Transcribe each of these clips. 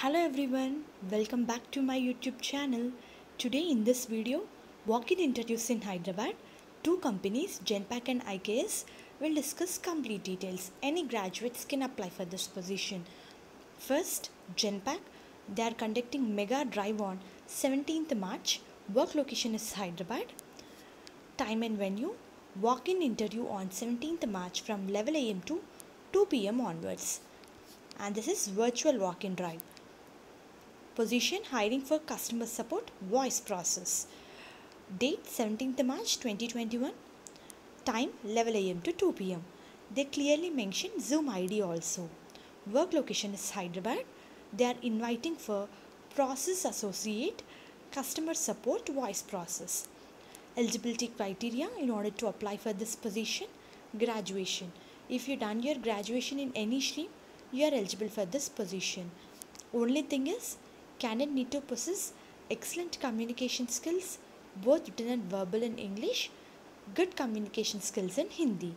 Hello everyone, welcome back to my YouTube channel. Today in this video, walk-in interviews in Hyderabad, two companies, Genpact and IKS, will discuss complete details. Any graduates can apply for this position. First, Genpact, they are conducting mega drive on 17th March. Work location is Hyderabad. Time and venue, walk-in interview on 17th March from 11 am to 2 pm onwards. And this is virtual walk-in drive. Position hiring for customer support voice process. Date 17th March 2021. Time 11 am to 2 pm. They clearly mention Zoom ID also. Work location is Hyderabad. They are inviting for process associate customer support voice process. Eligibility criteria in order to apply for this position: graduation. If you done your graduation in any stream, you are eligible for this position. Only thing is, candidate need to possess excellent communication skills, both written and verbal in English, good communication skills in Hindi,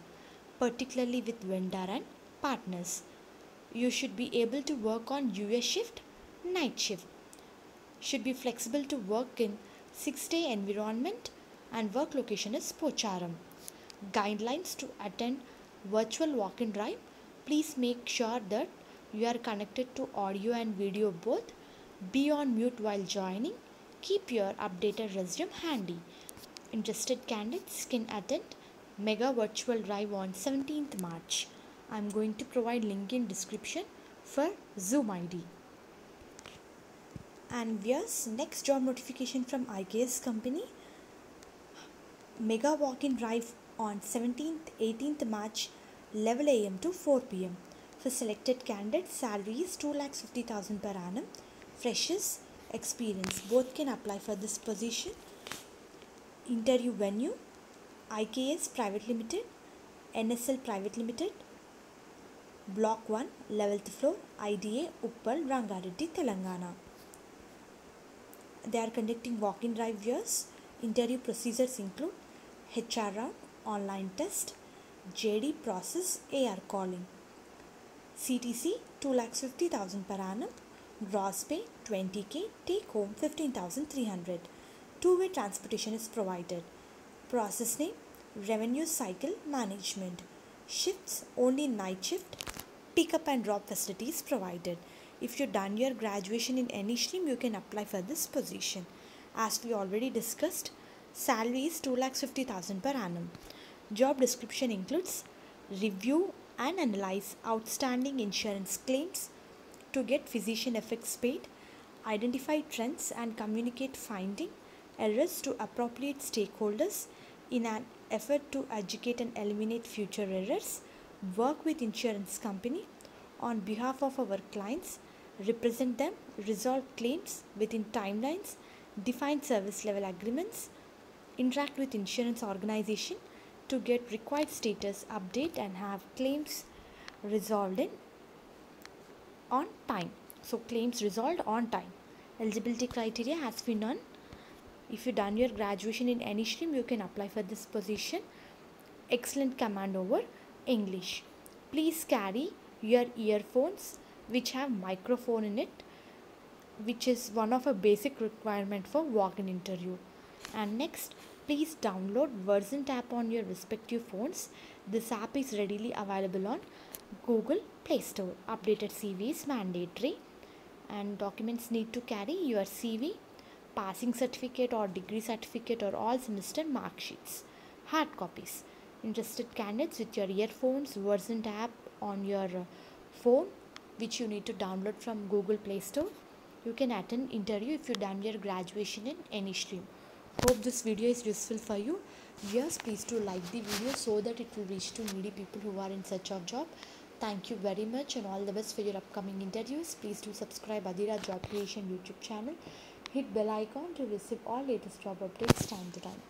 particularly with vendor and partners. You should be able to work on US shift, night shift. Should be flexible to work in 6-day environment, and work location is Pocharam. Guidelines to attend virtual walk-in drive: please make sure that you are connected to audio and video both. Be on mute while joining. Keep your updated resume handy. Interested candidates can attend mega virtual drive on 17th March. I am going to provide link in description for Zoom ID. And here's next job notification from IKS company. Mega walk-in drive on 17th, 18th March, 11 am to 4 pm. For selected candidates, salary is 2,50,000 per annum. Freshers, experience, both can apply for this position. Interview venue: IKS Private Limited, NSL Private Limited, Block 1, 11th floor, IDA, Uppal, Rangareddy, Telangana. They are conducting walk-in drive years. Interview procedures include HR round, online test, JD process, AR calling. CTC 2,50,000 per annum. Gross pay 20k, take home 15,300. Two-way transportation is provided. Process name: Revenue Cycle Management. Shifts: only night shift. Pick-up and drop facilities provided. If you done your graduation in any stream, you can apply for this position. As we already discussed, salary is 2,50,000 per annum. Job description includes review and analyze outstanding insurance claims to get physician effects paid, identify trends and communicate finding errors to appropriate stakeholders in an effort to educate and eliminate future errors, work with insurance company on behalf of our clients, represent them, resolve claims within timelines, define service level agreements, interact with insurance organization to get required status update and have claims resolved on time. So claims resolved on time. Eligibility criteria has been done. If you done your graduation in any stream, you can apply for this position. Excellent command over English. Please carry your earphones which have microphone in it, which is one of a basic requirement for walk-in interview. And next, please download Versant app on your respective phones. This app is readily available on Google Play Store. Updated CV is mandatory, and documents need to carry your CV, passing certificate or degree certificate or all semester mark sheets, hard copies. Interested candidates with your earphones, Versant app on your phone, which you need to download from Google Play Store, you can attend interview if you done your graduation in any stream. Hope this video is useful for you. Yes, please do like the video so that it will reach to needy people who are in search of job. Thank you very much and all the best for your upcoming interviews. Please do subscribe Adira Job Creation YouTube channel. Hit bell icon to receive all latest job updates time to time.